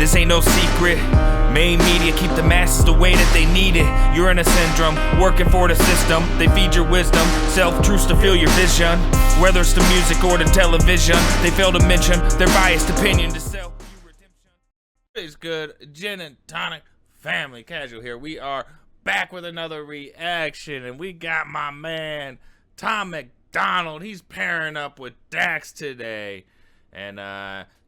This ain't no secret. Main media keep the masses the way that they need it. You're in a syndrome, working for the system. They feed your wisdom, self-truths to fill your vision. Whether it's the music or the television, they fail to mention their biased opinion to sell you redemption. It's good, gin and tonic family. Casual here. We are back with another reaction, and we got my man Tom MacDonald. He's pairing up with Dax today, and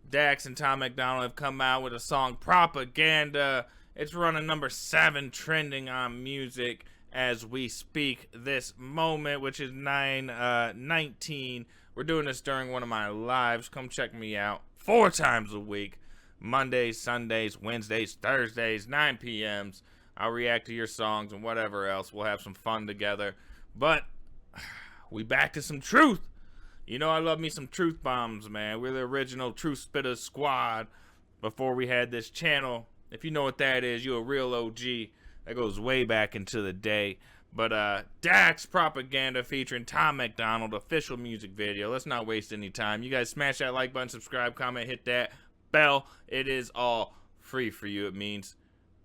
Dax and Tom MacDonald have come out with a song, Propaganda. It's running number 7 trending on music as we speak this moment, which is 9/19. We're doing this during one of my lives. Come check me out 4 times a week. Mondays, Sundays, Wednesdays, Thursdays, 9 p.m. I'll react to your songs and whatever else. We'll have some fun together. But we back to some truth. You know I love me some truth bombs, man. We're the original Truth Spitters squad before we had this channel. If you know what that is, you're a real OG. That goes way back into the day. But Dax Propaganda featuring Tom MacDonald, official music video. Let's not waste any time. You guys smash that like button, subscribe, comment, hit that bell. It is all free for you. It means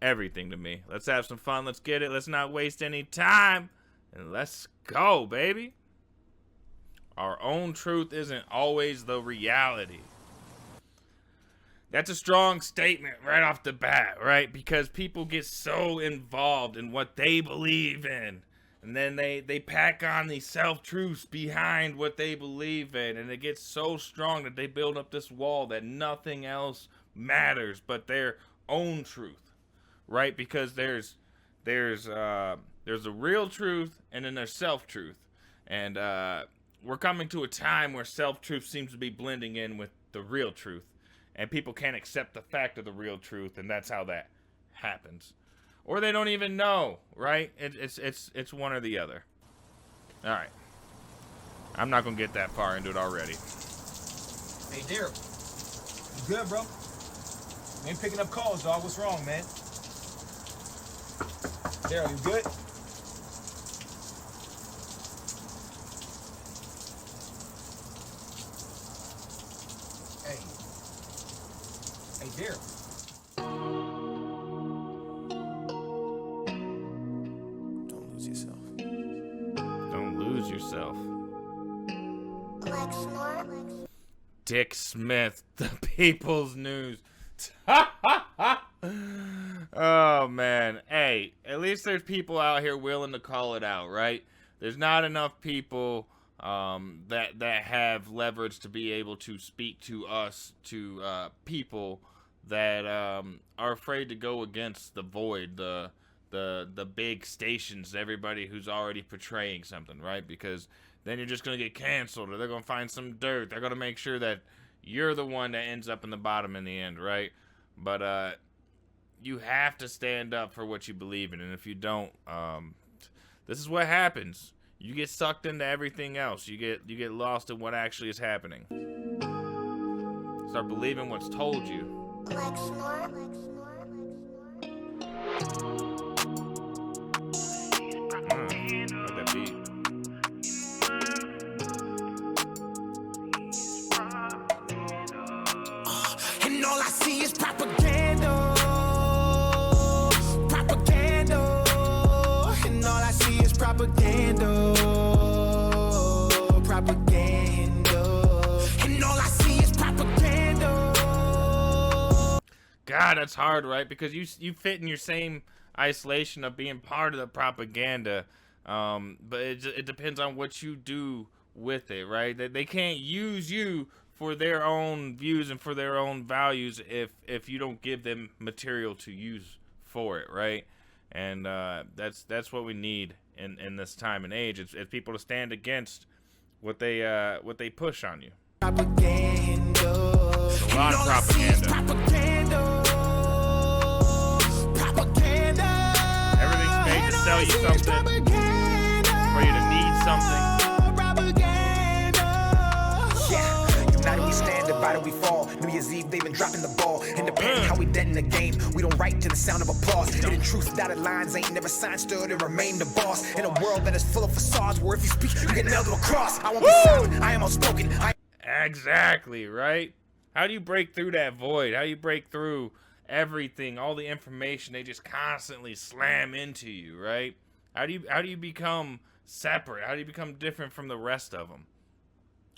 everything to me. Let's have some fun. Let's get it. Let's not waste any time. And let's go, baby. Our own truth isn't always the reality. That's a strong statement right off the bat, right? Because people get so involved in what they believe in. And then they pack on these self-truths behind what they believe in. And it gets so strong that they build up this wall that nothing else matters but their own truth, right? Because there's a real truth and then there's self-truth. And we're coming to a time where self-truth seems to be blending in with the real truth. And people can't accept the fact of the real truth, and that's how that happens. Or they don't even know, right? It's one or the other. All right. I'm not going to get that far into it already. Hey, Daryl. You good, bro? You ain't picking up calls, dog. What's wrong, man? Daryl, you good? Hey, Daryl. Don't lose yourself. Don't lose yourself. Dick Smith, the People's News. Oh, man. Hey, at least there's people out here willing to call it out, right? There's not enough people that have leverage to be able to speak to us, to people that are afraid to go against the void, the big stations, everybody who's already portraying something, right? Because then you're just going to get canceled, or they're going to find some dirt. They're going to make sure that you're the one that ends up in the bottom in the end, right? But you have to stand up for what you believe in, and if you don't, this is what happens. You get sucked into everything else. You get lost in what actually is happening. Start believing what's told you. Like snort. Like that beat. And all I see is propaganda. Propaganda. And all I see is propaganda. Propaganda. And all I see is propaganda. God, that's hard, right? Because you fit in your same isolation of being part of the propaganda, but it depends on what you do with it, right? They can't use you for their own views and for their own values if you don't give them material to use for it, right? And that's what we need in this time and age. It's people to stand against what they push on you. Propaganda. There's a lot of propaganda. Everything's made to sell you something, for you to need something. Yeah, united we stand, divided we fall. New Year's Eve, they've been dropping the ball. Independent, how we dead in the game. We don't write to the sound of applause. Hidden truth, dotted lines, ain't never signed, stood and remain the boss. In a world that is full of facades, where if you speak, you get nailed to a cross. I won't be silent, I am outspoken. Exactly, right? How do you break through that void? How do you break through everything, all the information, they just constantly slam into you, right? How do you become separate? How do you become different from the rest of them?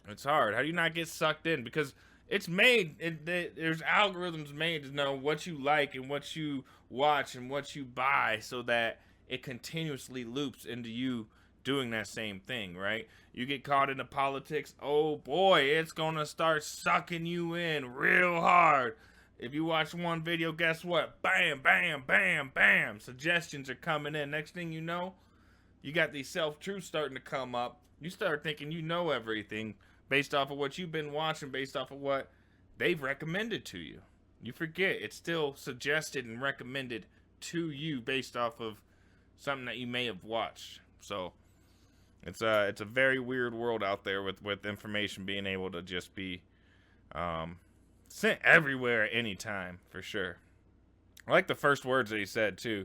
It's hard. How do you not get sucked in? Because it's made, there's algorithms made to know what you like and what you watch and what you buy, so that it continuously loops into you doing that same thing, right? You get caught into politics, oh boy, it's gonna start sucking you in real hard. If you watch one video, guess what? Bam, bam, bam, bam. Suggestions are coming in. Next thing you know, you got these self-truths starting to come up. You start thinking you know everything based off of what you've been watching, based off of what they've recommended to you. You forget it's still suggested and recommended to you based off of something that you may have watched. So it's a very weird world out there with information being able to just be sent everywhere at any time, for sure. I like the first words that he said too.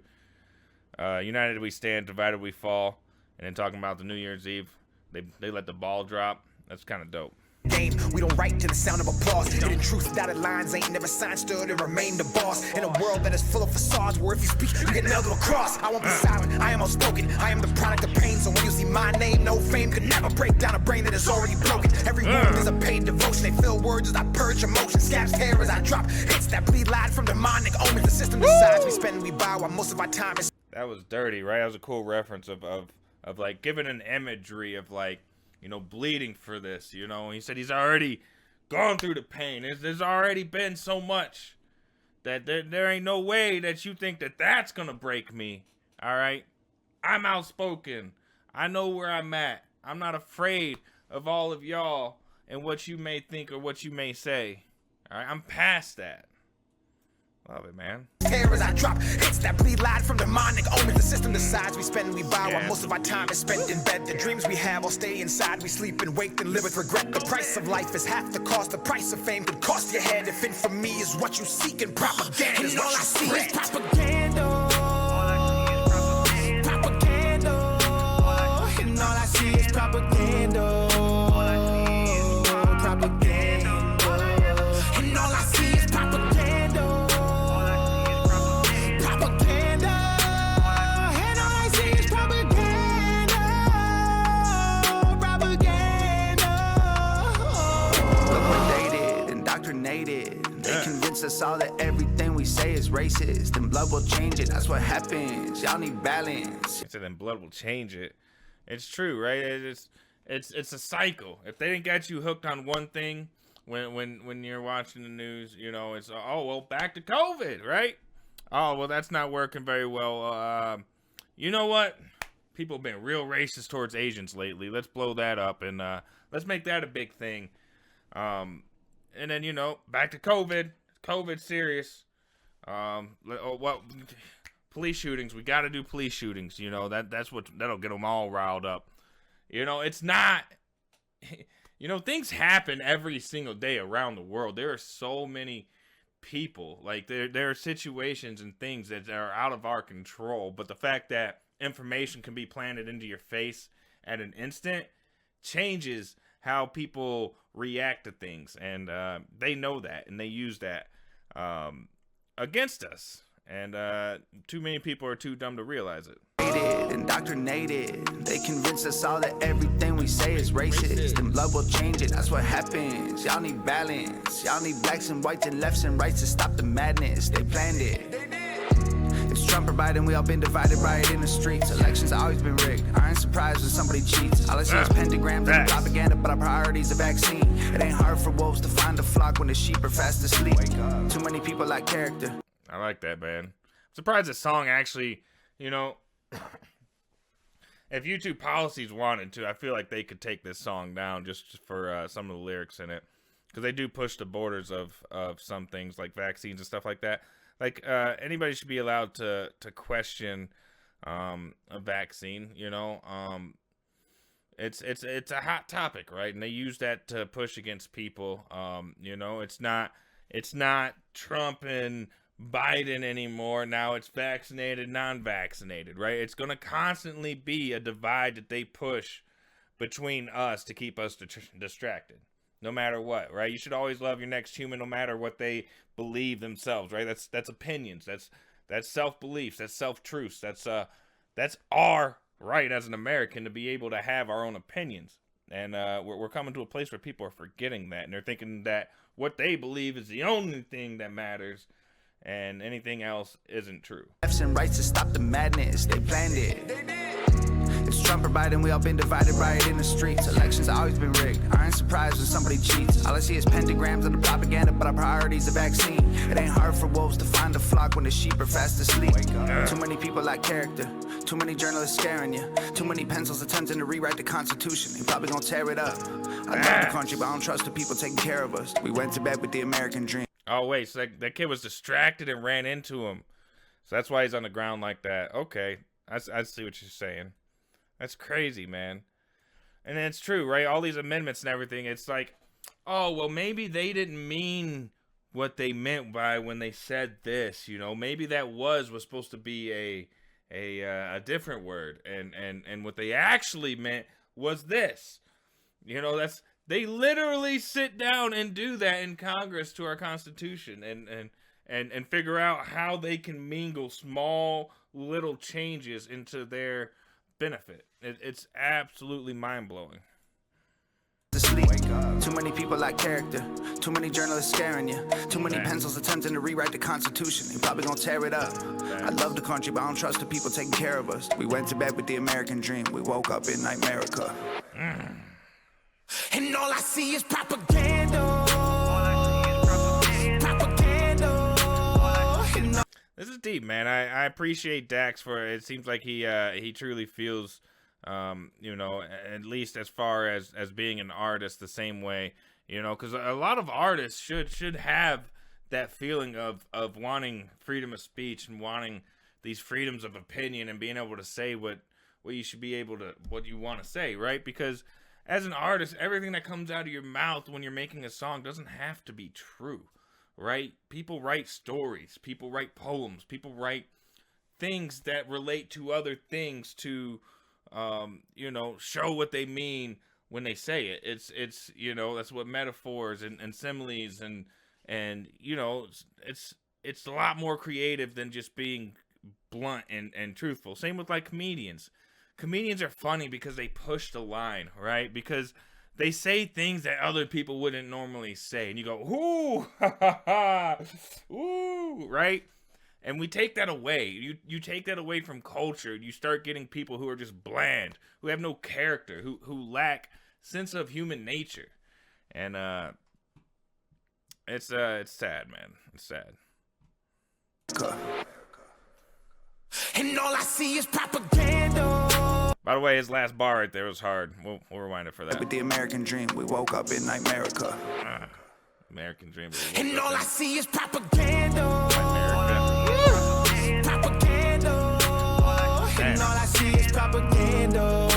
United we stand, divided we fall. And then talking about the New Year's Eve, they let the ball drop. That's kind of dope. Game. We don't write to the sound of applause. Hidden truth, dotted lines ain't never signed, stood and remain the boss. In a world that is full of facades, where if you speak, you get nailed to a cross. I won't be silent, I am outspoken. I am the product of pain, so when you see my name, no fame could never break down a brain that is already broken. Every word is a paid devotion. They fill words as I purge emotion. Scabs hair as I drop hits that bleed lied from demonic omens. The system decides we spend and we buy, while most of our time is. That was dirty, right? That was a cool reference of like giving an imagery of like, you know, bleeding for this, you know. He said he's already gone through the pain. There's already been so much that there ain't no way that you think that that's gonna break me. All right, I'm outspoken. I know where I'm at. I'm not afraid of all of y'all and what you may think or what you may say. All right, I'm past that. Love it, man. Hair as I drop hits that bleed lied from demonic omens. The system decides we spend and we buy, while most of our time is spent in bed. The dreams we have all stay inside. We sleep and wake and live with regret. The price of life is half the cost. The price of fame could cost your head. If infamy is what you seek and propaganda is what you spread. Propaganda. Propaganda. And all I see is propaganda. Propaganda. And all I see is propaganda. They convince us all that everything we say is racist, and blood will change it. That's what happens. Y'all need balance. He said, "Then blood will change it." It's true, right? It's a cycle. If they didn't get you hooked on one thing when you're watching the news, you know, it's oh well, back to COVID, right? Oh well, that's not working very well. You know what? People have been real racist towards Asians lately. Let's blow that up and let's make that a big thing. And then, you know, back to COVID. COVID's serious. Police shootings. We got to do police shootings. You know, that'll get them all riled up. You know, it's not. You know, things happen every single day around the world. There are so many people. Like there are situations and things that are out of our control. But the fact that information can be planted into your face at an instant changes how people react to things, and they know that, and they use that against us, and too many people are too dumb to realize it. Indoctrinated, they convince us all that everything we say is racist, and blood will change it. That's what happens. Y'all need balance. Y'all need blacks and whites and lefts and rights to stop the madness. They planned it. It's Trump or Biden, we all been divided right in the streets. Elections always been rigged. I ain't surprised when somebody cheats. All I see is pentagrams and propaganda, but our priority's a vaccine. It ain't hard for wolves to find a flock when the sheep are fast asleep. Too many people lack character. I like that, man. I'm surprised the song actually, you know, if YouTube policies wanted to, I feel like they could take this song down just for some of the lyrics in it, because they do push the borders of some things like vaccines and stuff like that. Like anybody should be allowed to question a vaccine, you know. It's a hot topic, right? And they use that to push against people. You know, it's not Trump and Biden anymore. Now it's vaccinated, non-vaccinated, right? It's going to constantly be a divide that they push between us to keep us distracted. no matter what, right? You should always love your next human, no matter what they believe themselves, right? That's opinions. That's self-beliefs. That's self-truths. That's our right as an American to be able to have our own opinions. And we're coming to a place where people are forgetting that, and they're thinking that what they believe is the only thing that matters, and anything else isn't true. Lefts and rights to stop the madness, they planned it. It's Trump or Biden, we all been divided right in the streets. Elections have always been rigged, I ain't surprised when somebody cheats. All I see is pentagrams and the propaganda, but our priority's a vaccine. It ain't hard for wolves to find a flock when the sheep are fast asleep. Too many people lack character, too many journalists scaring you, too many pencils attempting to rewrite the Constitution. They probably gonna tear it up. I love the country, but I don't trust the people taking care of us. We went to bed with the American dream. Oh, wait, so that kid was distracted and ran into him. So that's why he's on the ground like that. Okay, I see what you're saying. That's crazy, man. And it's true, right? All these amendments and everything, it's like, oh, well, maybe they didn't mean what they meant by when they said this, you know? Maybe that was supposed to be a different word, and what they actually meant was this. You know, they literally sit down and do that in Congress to our Constitution, and figure out how they can mingle small little changes into their benefit. It's absolutely mind-blowing. Too many people lack character, too many journalists scaring you, too many pencils attempting to rewrite the Constitution. They probably gonna tear it up. I love the country, but I don't trust the people taking care of us. We went to bed with the American dream, we woke up in Nightmerica. And all I see is propaganda. This is deep, man. I appreciate Dax for it. It seems like he truly feels, you know, at least as far as being an artist, the same way, you know, because a lot of artists should have that feeling of wanting freedom of speech and wanting these freedoms of opinion and being able to say what you should be able to, what you want to say, right? Because as an artist, everything that comes out of your mouth when you're making a song doesn't have to be true. Right? People write stories, people write poems, people write things that relate to other things to, you know, show what they mean when they say it. It's you know, that's what metaphors and similes and you know, it's a lot more creative than just being blunt and truthful. Same with like comedians. Comedians are funny because they push the line, right? Because they say things that other people wouldn't normally say. And you go, ooh, ha, ha, ha, ooh, right? And we take that away. You take that away from culture. You start getting people who are just bland, who have no character, who lack sense of human nature. And it's sad, man. It's sad. And all I see is propaganda. By the way, his last bar right there was hard. We'll rewind it for that. With the American dream, we woke up in Nightmerica. American dream. And all I see is propaganda. Propaganda. And all I see is propaganda.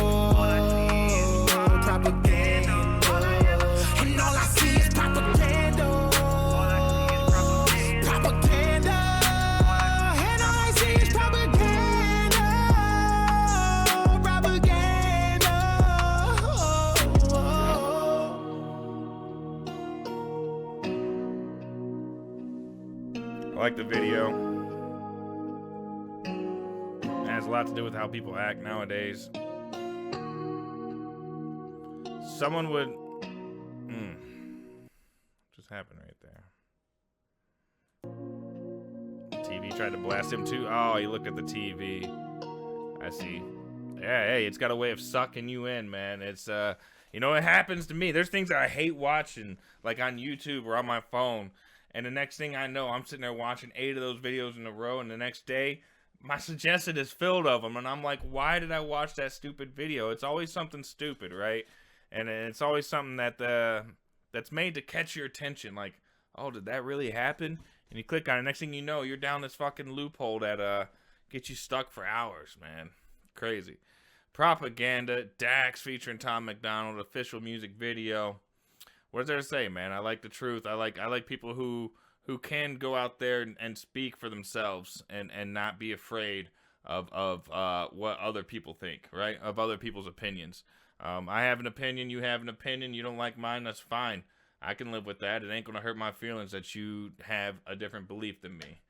Propaganda. And all I see is propaganda. Propaganda. And all I see is propaganda. I like the video. It has a lot to do with how people act nowadays. Someone would... just happened right there. TV tried to blast him too. Oh, he looked at the TV. I see. Yeah, hey, it's got a way of sucking you in, man. It's, you know, it happens to me. There's things that I hate watching, like on YouTube or on my phone. And the next thing I know, I'm sitting there watching 8 of those videos in a row, and the next day, my suggested is filled of them, and I'm like, why did I watch that stupid video? It's always something stupid, right? And it's always something that's made to catch your attention, like, oh, did that really happen? And you click on it, next thing you know, you're down this fucking loophole that gets you stuck for hours, man. Crazy. Propaganda, Dax featuring Tom MacDonald, official music video. What is there to say, man? I like the truth. I like people who can go out there and speak for themselves and not be afraid of what other people think, right? Of other people's opinions. I have an opinion, you have an opinion, you don't like mine, that's fine. I can live with that. It ain't gonna hurt my feelings that you have a different belief than me.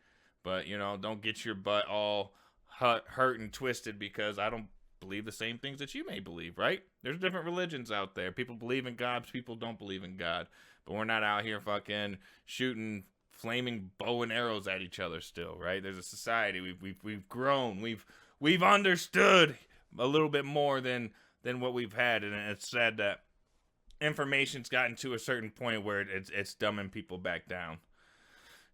But, you know, don't get your butt all hurt and twisted because I don't believe the same things that you may believe, right? There's different religions out there. People believe in God, people don't believe in God. But we're not out here fucking shooting flaming bow and arrows at each other still, right? There's a society. We've grown. We've understood a little bit more than what we've had, and it's sad that information's gotten to a certain point where it's dumbing people back down.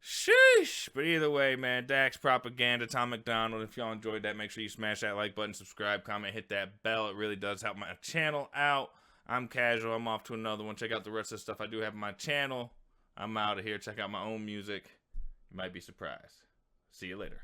Sheesh. But either way, man, Dax Propaganda, Tom MacDonald. If y'all enjoyed that, make sure you smash that like button, subscribe, comment, hit that bell. It really does help my channel out. I'm Casual. I'm off to another one. Check out the rest of the stuff I do have on my channel. I'm out of here. Check out my own music. You might be surprised. See you later.